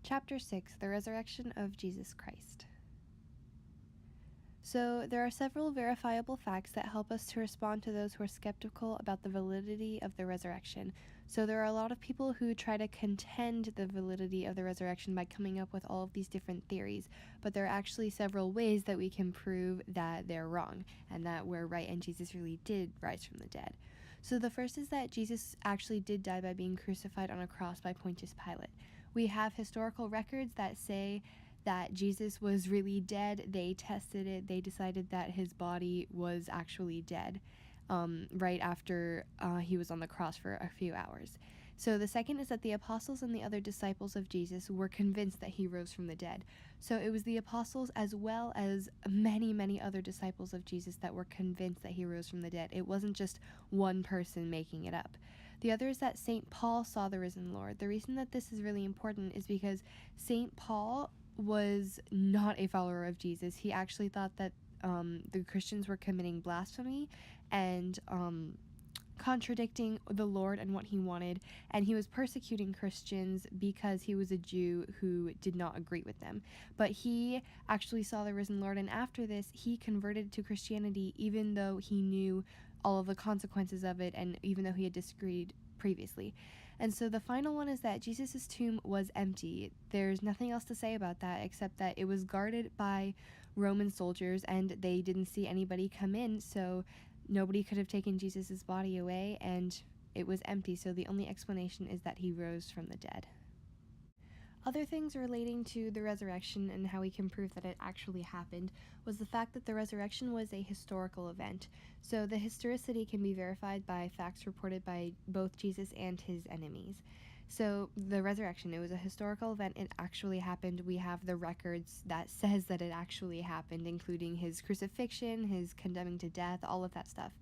Chapter 6: The Resurrection of Jesus Christ. So, there are several verifiable facts that help us to respond to those who are skeptical about the validity of the resurrection. So, there are a lot of people who try to contend the validity of the resurrection by coming up with all of these different theories, but there are actually several ways that we can prove that they're wrong and that we're right and Jesus really did rise from the dead. So, the first is that Jesus actually did die by being crucified on a cross by Pontius Pilate. We have historical records that say that Jesus was really dead. They tested it. They decided that his body was actually dead right after he was on the cross for a few hours. So the second is that the apostles and the other disciples of Jesus were convinced that he rose from the dead. So it was the apostles as well as many, many other disciples of Jesus that were convinced that he rose from the dead. It wasn't just one person making it up. The other is that St. Paul saw the risen Lord. The reason that this is really important is because St. Paul was not a follower of Jesus. He actually thought that the Christians were committing blasphemy and contradicting the Lord and what he wanted, and he was persecuting Christians because he was a Jew who did not agree with them. But he actually saw the risen Lord, and after this he converted to Christianity even though he knew all of the consequences of it and even though he had disagreed previously. And so the final one is that Jesus' tomb was empty. There's nothing else to say about that except that it was guarded by Roman soldiers and they didn't see anybody come in, so nobody could have taken Jesus' body away, and it was empty, so the only explanation is that he rose from the dead. Other things relating to the resurrection and how we can prove that it actually happened was the fact that the resurrection was a historical event. So the historicity can be verified by facts reported by both Jesus and his enemies. So the resurrection, it was a historical event. It actually happened. We have the records that says that it actually happened, including his crucifixion, his condemning to death, all of that stuff.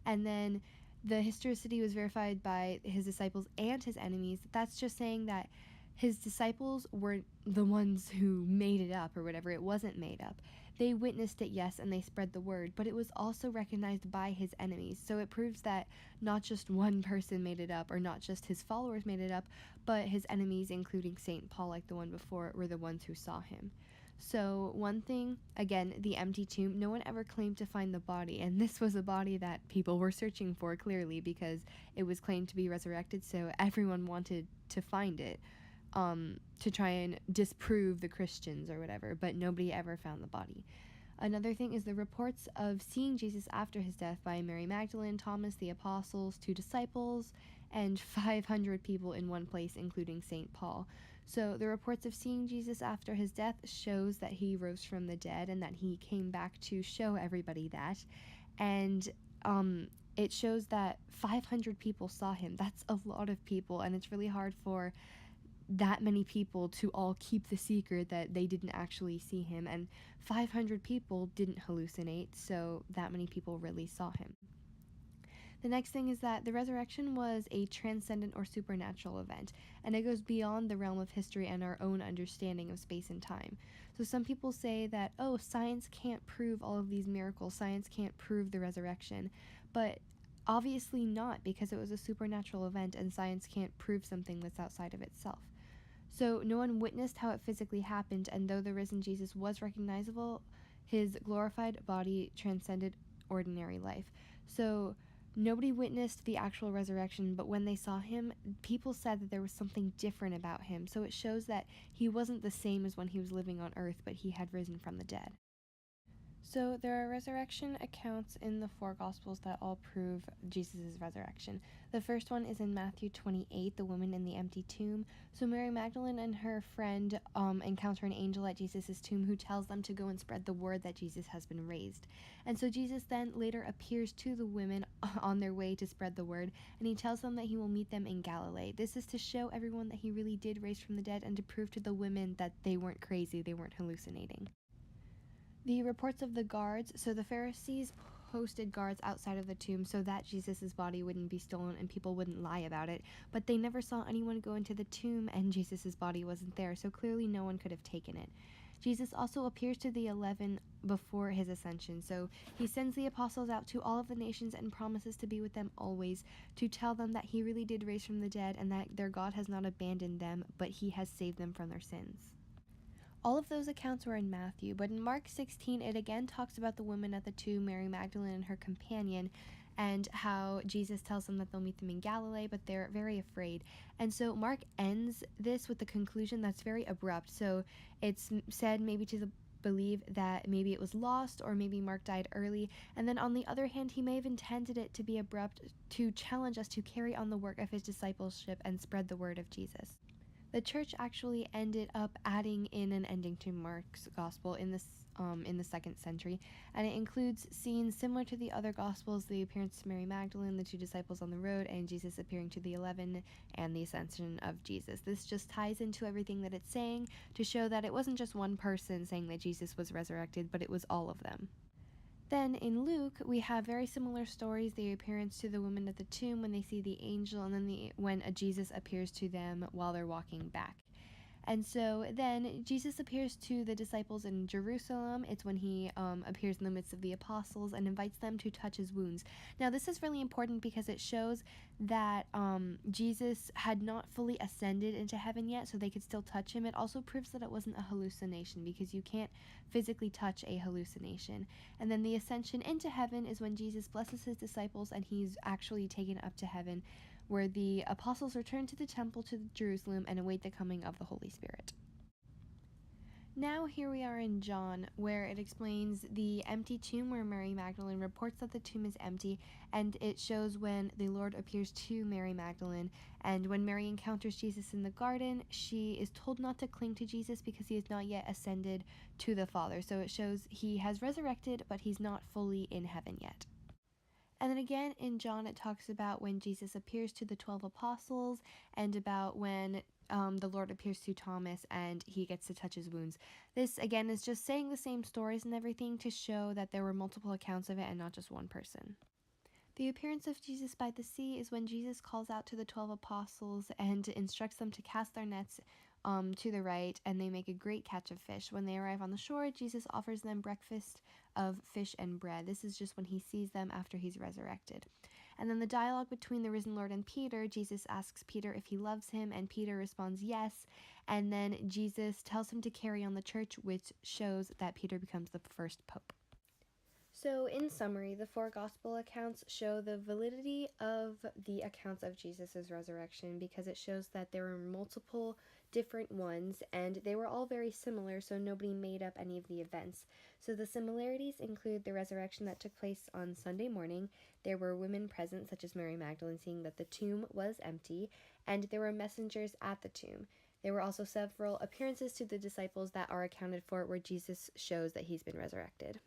And then the historicity was verified by his disciples and his enemies. That's just saying that his disciples weren't the ones who made it up or whatever. It wasn't made up. They witnessed it, yes, and they spread the word, but it was also recognized by his enemies. So it proves that not just one person made it up, or not just his followers made it up, but his enemies, including St. Paul, like the one before, were the ones who saw him. So one thing, again, the empty tomb, no one ever claimed to find the body, and this was a body that people were searching for, clearly, because it was claimed to be resurrected, so everyone wanted to find it. To try and disprove the Christians or whatever, but nobody ever found the body. Another thing is the reports of seeing Jesus after his death by Mary Magdalene, Thomas, the apostles, 2 disciples, and 500 people in one place, including St. Paul. So the reports of seeing Jesus after his death shows that he rose from the dead and that he came back to show everybody that. And it shows that 500 people saw him. That's a lot of people, and it's really hard for that many people to all keep the secret that they didn't actually see him, and 500 people didn't hallucinate, so that many people really saw him. The next thing is that the resurrection was a transcendent or supernatural event, and it goes beyond the realm of history and our own understanding of space and time. So some people say that, oh, science can't prove all of these miracles, science can't prove the resurrection, but obviously not, because it was a supernatural event and science can't prove something that's outside of itself. So no one witnessed how it physically happened, and though the risen Jesus was recognizable, his glorified body transcended ordinary life. So nobody witnessed the actual resurrection, but when they saw him, people said that there was something different about him. So it shows that he wasn't the same as when he was living on earth, but he had risen from the dead. So there are resurrection accounts in the 4 Gospels that all prove Jesus' resurrection. The first one is in Matthew 28, the woman in the empty tomb. So Mary Magdalene and her friend encounter an angel at Jesus' tomb who tells them to go and spread the word that Jesus has been raised. And so Jesus then later appears to the women on their way to spread the word, and he tells them that he will meet them in Galilee. This is to show everyone that he really did raise from the dead and to prove to the women that they weren't crazy, they weren't hallucinating. The reports of the guards, so the Pharisees posted guards outside of the tomb so that Jesus' body wouldn't be stolen and people wouldn't lie about it, but they never saw anyone go into the tomb and Jesus' body wasn't there, so clearly no one could have taken it. Jesus also appears to the 11 before his ascension. So he sends the apostles out to all of the nations and promises to be with them always, to tell them that he really did raise from the dead and that their God has not abandoned them, but he has saved them from their sins. All of those accounts were in Matthew, but in Mark 16, it again talks about the woman at the tomb, Mary Magdalene and her companion, and how Jesus tells them that they'll meet them in Galilee, but they're very afraid. And so Mark ends this with the conclusion that's very abrupt. So it's said maybe to believe that maybe it was lost, or maybe Mark died early. And then on the other hand, he may have intended it to be abrupt to challenge us to carry on the work of his discipleship and spread the word of Jesus. The church actually ended up adding in an ending to Mark's gospel in the 2nd century, and it includes scenes similar to the other gospels: the appearance to Mary Magdalene, the 2 disciples on the road, and Jesus appearing to the 11, and the ascension of Jesus. This just ties into everything that it's saying to show that it wasn't just one person saying that Jesus was resurrected, but it was all of them. Then in Luke, we have very similar stories: the appearance to the woman at the tomb when they see the angel, and then when Jesus appears to them while they're walking back. And so then Jesus appears to the disciples in Jerusalem. It's when he appears in the midst of the apostles and invites them to touch his wounds. Now, this is really important because it shows that Jesus had not fully ascended into heaven yet, so they could still touch him. It also proves that it wasn't a hallucination, because you can't physically touch a hallucination. And then the ascension into heaven is when Jesus blesses his disciples and he's actually taken up to heaven, where the apostles return to the temple to Jerusalem and await the coming of the Holy Spirit. Now here we are in John, where it explains the empty tomb, where Mary Magdalene reports that the tomb is empty, and it shows when the Lord appears to Mary Magdalene. And when Mary encounters Jesus in the garden, she is told not to cling to Jesus because he has not yet ascended to the Father. So it shows he has resurrected, but he's not fully in heaven yet. And then again in John, it talks about when Jesus appears to the 12 apostles, and about when the Lord appears to Thomas and he gets to touch his wounds. This again is just saying the same stories and everything to show that there were multiple accounts of it and not just one person. The appearance of Jesus by the sea is when Jesus calls out to the 12 apostles and instructs them to cast their nets to the right, and they make a great catch of fish. When they arrive on the shore, Jesus offers them breakfast of fish and bread. This is just when he sees them after he's resurrected. And then the dialogue between the risen Lord and Peter: Jesus asks Peter if he loves him, and Peter responds yes. And then Jesus tells him to carry on the church, which shows that Peter becomes the first pope. So in summary, the 4 gospel accounts show the validity of the accounts of Jesus' resurrection, because it shows that there were multiple different ones and they were all very similar, so nobody made up any of the events. So the similarities include the resurrection that took place on Sunday morning. There were women present, such as Mary Magdalene, seeing that the tomb was empty, and there were messengers at the tomb. There were also several appearances to the disciples that are accounted for, where Jesus shows that he's been resurrected.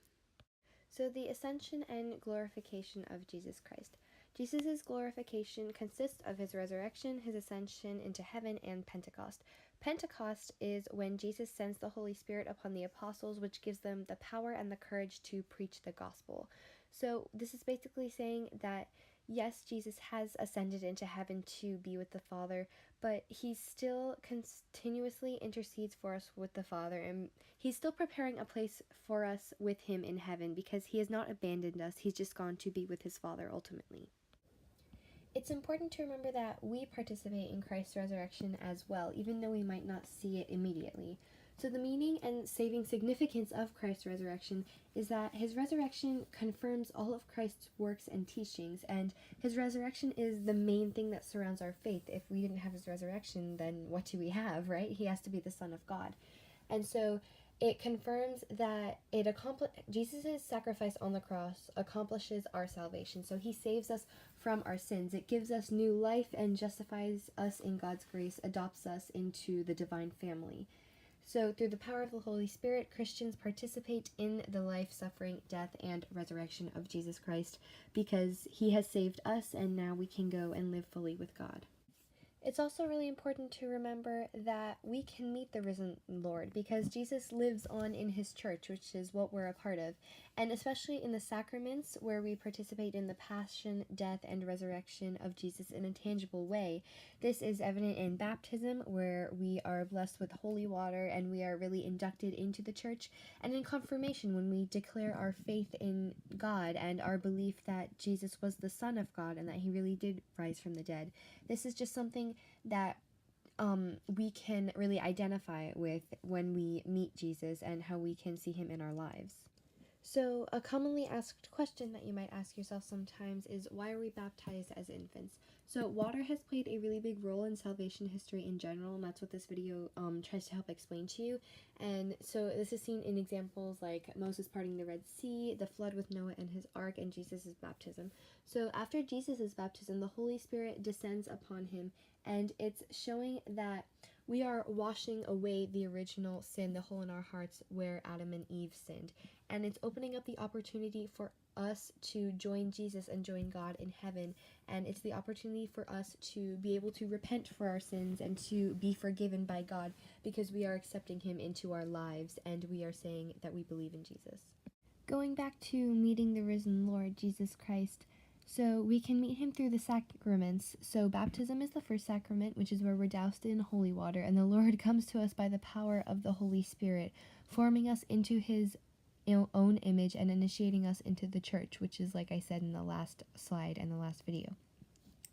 So the ascension and glorification of Jesus Christ. Jesus' glorification consists of his resurrection, his ascension into heaven, and Pentecost. Pentecost is when Jesus sends the Holy Spirit upon the apostles, which gives them the power and the courage to preach the gospel. So this is basically saying that yes, Jesus has ascended into heaven to be with the Father, but he still continuously intercedes for us with the Father, and he's still preparing a place for us with him in heaven, because he has not abandoned us. He's just gone to be with his Father ultimately. It's important to remember that we participate in Christ's resurrection as well, even though we might not see it immediately. So the meaning and saving significance of Christ's resurrection is that his resurrection confirms all of Christ's works and teachings, and his resurrection is the main thing that surrounds our faith. If we didn't have his resurrection, then what do we have, right? He has to be the Son of God. And so it confirms that Jesus' sacrifice on the cross accomplishes our salvation. So he saves us from our sins. It gives us new life and justifies us in God's grace, adopts us into the divine family. So through the power of the Holy Spirit, Christians participate in the life, suffering, death, and resurrection of Jesus Christ, because he has saved us, and now we can go and live fully with God. It's also really important to remember that we can meet the risen Lord because Jesus lives on in his church, which is what we're a part of. And especially in the sacraments, where we participate in the passion, death, and resurrection of Jesus in a tangible way. This is evident in baptism, where we are blessed with holy water and we are really inducted into the church, and in confirmation, when we declare our faith in God and our belief that Jesus was the Son of God and that he really did rise from the dead. This is just something that we can really identify with when we meet Jesus and how we can see him in our lives. So, a commonly asked question that you might ask yourself sometimes is, why are we baptized as infants? So, water has played a really big role in salvation history in general, and that's what this video tries to help explain to you. And so, this is seen in examples like Moses parting the Red Sea, the flood with Noah and his ark, and Jesus' baptism. So, after Jesus' baptism, the Holy Spirit descends upon him, and it's showing that we are washing away the original sin, the hole in our hearts where Adam and Eve sinned. And it's opening up the opportunity for us to join Jesus and join God in heaven. And it's the opportunity for us to be able to repent for our sins and to be forgiven by God because we are accepting him into our lives and we are saying that we believe in Jesus. Going back to meeting the risen Lord, Jesus Christ, so we can meet him through the sacraments. So baptism is the first sacrament, which is where we're doused in holy water, and the Lord comes to us by the power of the Holy Spirit, forming us into his own image and initiating us into the church, which is, like I said in the last slide and the last video.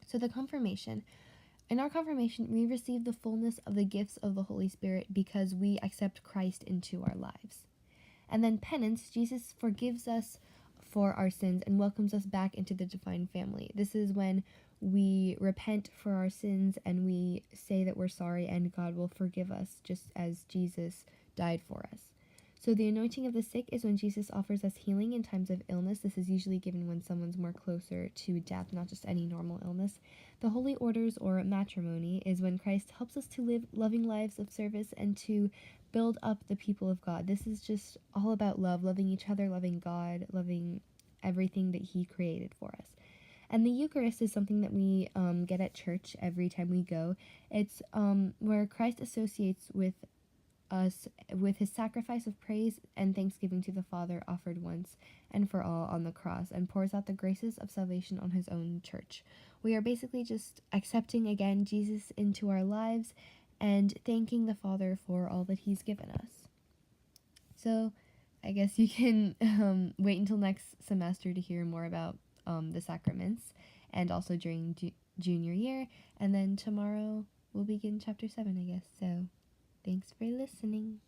So the confirmation. In our confirmation, we receive the fullness of the gifts of the Holy Spirit because we accept Christ into our lives. And then penance, Jesus forgives us for our sins and welcomes us back into the divine family. This is when we repent for our sins and we say that we're sorry, and God will forgive us just as Jesus died for us. So the anointing of the sick is when Jesus offers us healing in times of illness. This is usually given when someone's more closer to death, not just any normal illness. The holy orders, or matrimony, is when Christ helps us to live loving lives of service and to build up the people of God. This is just all about love, loving each other, loving God, loving everything that he created for us. And the Eucharist is something that we get at church every time we go. It's where Christ associates with us with his sacrifice of praise and thanksgiving to the Father offered once and for all on the cross, and pours out the graces of salvation on his own church. We are basically just accepting again Jesus into our lives and thanking the Father for all that he's given us. So I guess you can wait until next semester to hear more about the sacraments, and also during junior year, and then tomorrow we'll begin chapter 7, I guess. So thanks for listening.